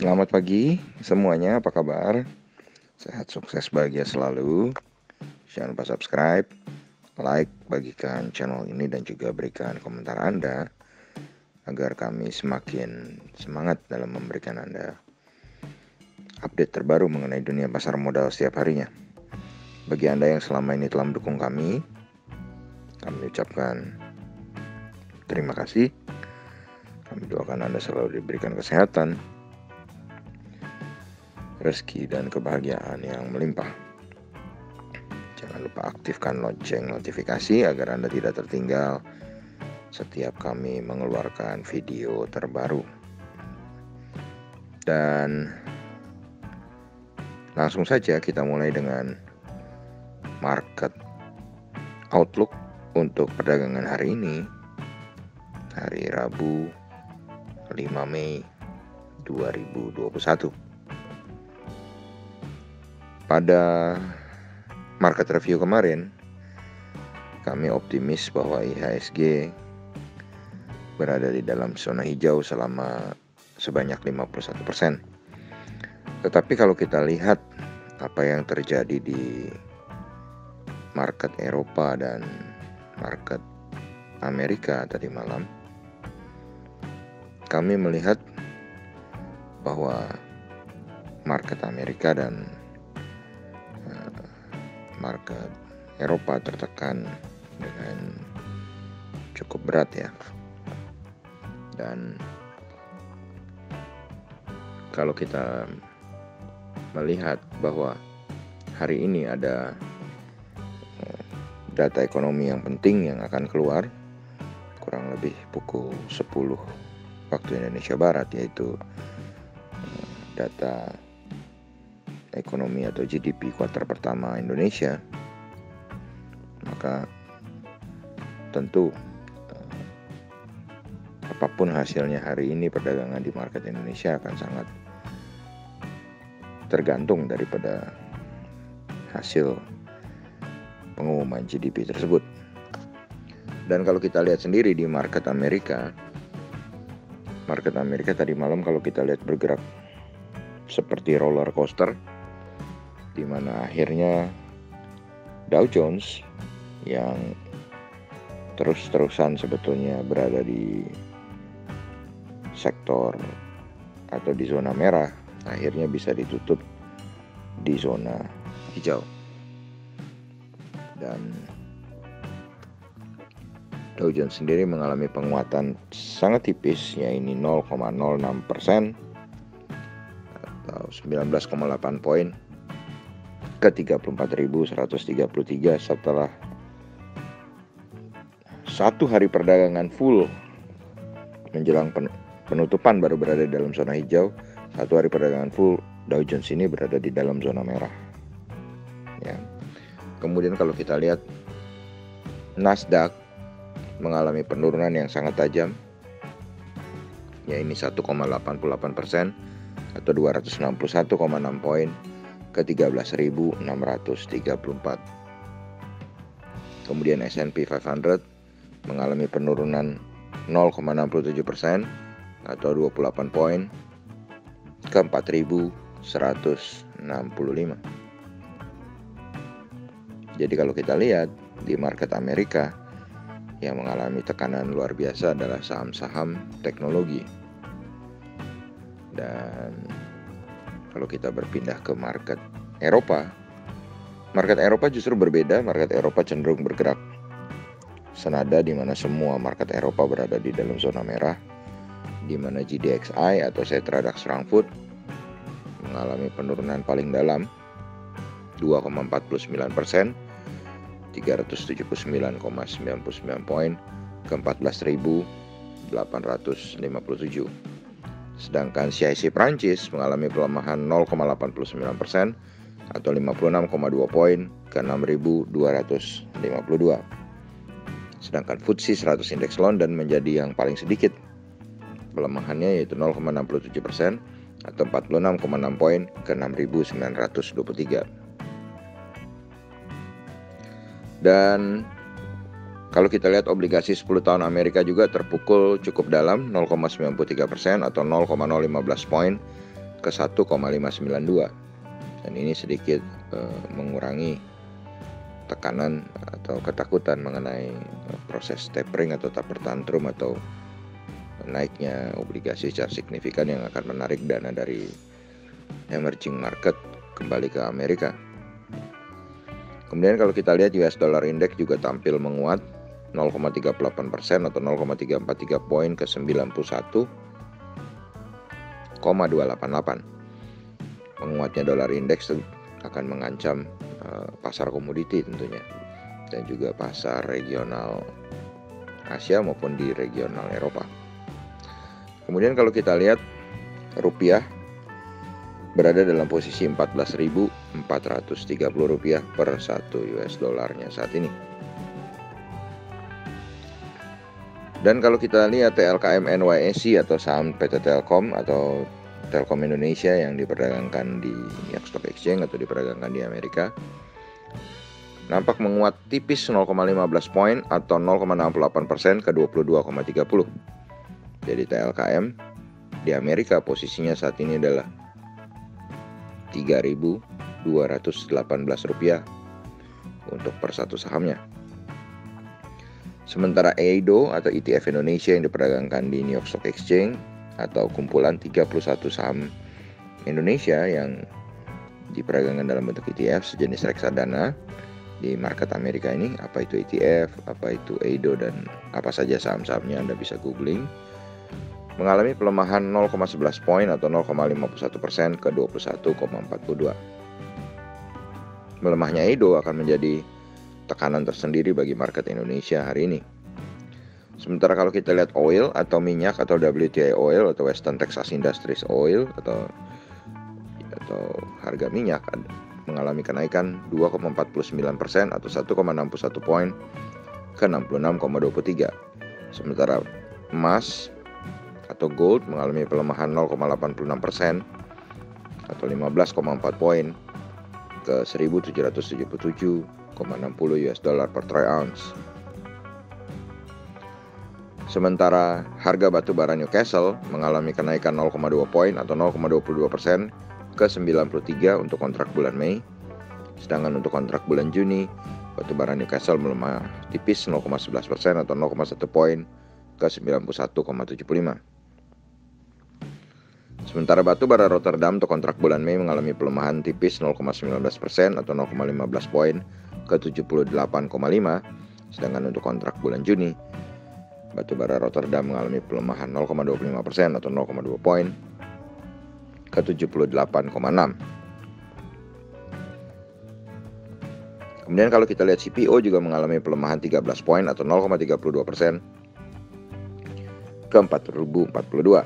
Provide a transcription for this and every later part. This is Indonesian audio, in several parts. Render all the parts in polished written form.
Selamat pagi semuanya, apa kabar? Sehat, sukses, bahagia selalu. Jangan lupa subscribe, like, bagikan channel ini dan juga berikan komentar Anda agar kami semakin semangat dalam memberikan Anda update terbaru mengenai dunia pasar modal setiap harinya. Bagi Anda yang selama ini telah mendukung kami ucapkan terima kasih. Kami doakan Anda selalu diberikan kesehatan, rezeki dan kebahagiaan yang melimpah. Jangan lupa aktifkan lonceng notifikasi agar Anda tidak tertinggal setiap kami mengeluarkan video terbaru. Dan langsung saja kita mulai dengan market outlook untuk perdagangan hari ini, hari Rabu 5 Mei 2021. Pada market review kemarin, kami optimis bahwa IHSG berada di dalam zona hijau selama sebanyak 51%. Tetapi kalau kita lihat apa yang terjadi di market Eropa dan market Amerika tadi malam, kami melihat bahwa market Amerika dan market Eropa tertekan dengan cukup berat ya. Dan kalau kita melihat bahwa hari ini ada data ekonomi yang penting yang akan keluar kurang lebih pukul 10 waktu Indonesia Barat, yaitu data ekonomi atau GDP kuartal pertama Indonesia, maka tentu apapun hasilnya hari ini, perdagangan di market Indonesia akan sangat tergantung daripada hasil pengumuman GDP tersebut. Dan kalau kita lihat sendiri di market Amerika tadi malam kalau kita lihat bergerak seperti roller coaster, di mana akhirnya Dow Jones yang terus-terusan sebetulnya berada di sektor atau di zona merah, akhirnya bisa ditutup di zona hijau. Dan Dow Jones sendiri mengalami penguatan sangat tipis, yaitu 0,06% atau 19,8 poin ke 34.133 setelah satu hari perdagangan full menjelang penutupan baru berada di dalam zona hijau. Satu hari perdagangan full Dow Jones ini berada di dalam zona merah ya. Kemudian kalau kita lihat Nasdaq mengalami penurunan yang sangat tajam, ya ini 1,88% atau 261,6 poin ke 13.634. Kemudian S&P 500 mengalami penurunan 0,67% atau 28 poin ke 4.165. Jadi kalau kita lihat di market Amerika, yang mengalami tekanan luar biasa adalah saham-saham teknologi. Dan kalau kita berpindah ke market Eropa justru berbeda. Market Eropa cenderung bergerak senada, di mana semua market Eropa berada di dalam zona merah, di mana GDXI atau Xetra DAX Frankfurt mengalami penurunan paling dalam 2,49%, 379,99 poin ke 14.857. Sedangkan CAC Prancis mengalami pelemahan 0,89% atau 56,2 poin ke 6.252. Sedangkan FTSE 100 Index London menjadi yang paling sedikit pelemahannya, yaitu 0,67% atau 46,6 poin ke 6.923. Dan kalau kita lihat obligasi 10 tahun Amerika juga terpukul cukup dalam, 0,93% atau 0,015 poin ke 1,592. Dan ini sedikit mengurangi tekanan atau ketakutan mengenai proses tapering atau taper tantrum atau naiknya obligasi secara signifikan yang akan menarik dana dari emerging market kembali ke Amerika. Kemudian kalau kita lihat US Dollar Index juga tampil menguat 0,38% atau 0,343 poin ke 91,288. Menguatnya dolar indeks akan mengancam pasar komoditi tentunya, dan juga pasar regional Asia maupun di regional Eropa. Kemudian kalau kita lihat rupiah berada dalam posisi 14.430 rupiah per 1 US dollarnya saat ini. Dan kalau kita lihat TLKM NYSE atau saham PT Telkom atau Telkom Indonesia yang diperdagangkan di New York Stock Exchange atau diperdagangkan di Amerika, nampak menguat tipis 0,15 poin atau 0,68% ke 22,30. Jadi TLKM di Amerika posisinya saat ini adalah 3.218 rupiah untuk per satu sahamnya. Sementara EIDO atau ETF Indonesia yang diperdagangkan di New York Stock Exchange atau kumpulan 31 saham Indonesia yang diperdagangkan dalam bentuk ETF sejenis reksadana di market Amerika ini, apa itu ETF, apa itu EIDO, dan apa saja saham-sahamnya Anda bisa googling, mengalami pelemahan 0,11 poin atau 0,51% ke 21,42. Melemahnya EIDO akan menjadi tekanan tersendiri bagi market Indonesia hari ini. Sementara kalau kita lihat oil atau minyak atau WTI oil atau Western Texas Industries Oil atau harga minyak mengalami kenaikan 2,49% atau 1,61 poin ke 66,23. Sementara emas atau gold mengalami pelemahan 0,86% atau 15,4 poin ke 1.777,60 US dollar per troy ounce. Sementara harga batu bara Newcastle mengalami kenaikan 0,2 poin atau 0,22% ke 93 untuk kontrak bulan Mei. Sedangkan untuk kontrak bulan Juni, batu bara Newcastle melemah tipis 0,11% atau 0,1 poin ke 91,75. Sementara batu bara Rotterdam untuk kontrak bulan Mei mengalami pelemahan tipis 0,19% atau 0,15 poin ke 78,5. Sedangkan untuk kontrak bulan Juni, batu bara Rotterdam mengalami pelemahan 0,25% atau 0,2 poin ke 78,6. Kemudian kalau kita lihat CPO juga mengalami pelemahan 13 poin atau 0,32% ke 4.042.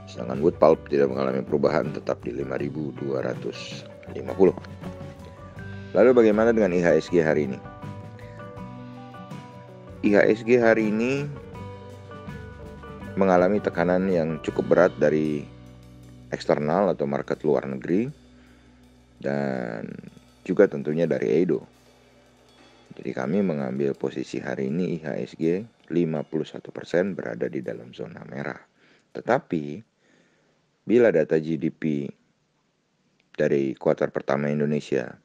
Sedangkan wood pulp tidak mengalami perubahan, tetap di 5.250. Lalu bagaimana dengan IHSG hari ini? IHSG hari ini mengalami tekanan yang cukup berat dari eksternal atau market luar negeri dan juga tentunya dari EIDO. Jadi kami mengambil posisi hari ini IHSG 51% berada di dalam zona merah. Tetapi bila data GDP dari kuartal pertama Indonesia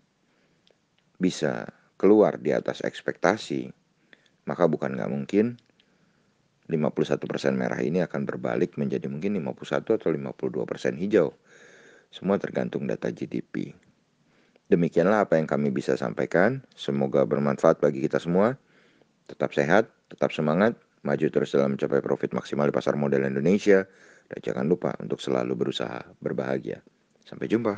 bisa keluar di atas ekspektasi, maka bukan nggak mungkin 51% merah ini akan berbalik menjadi mungkin 51 atau 52% hijau. Semua tergantung data GDP. Demikianlah apa yang kami bisa sampaikan. Semoga bermanfaat bagi kita semua. Tetap sehat, tetap semangat, maju terus dalam mencapai profit maksimal di pasar modal Indonesia. Dan jangan lupa untuk selalu berusaha berbahagia. Sampai jumpa.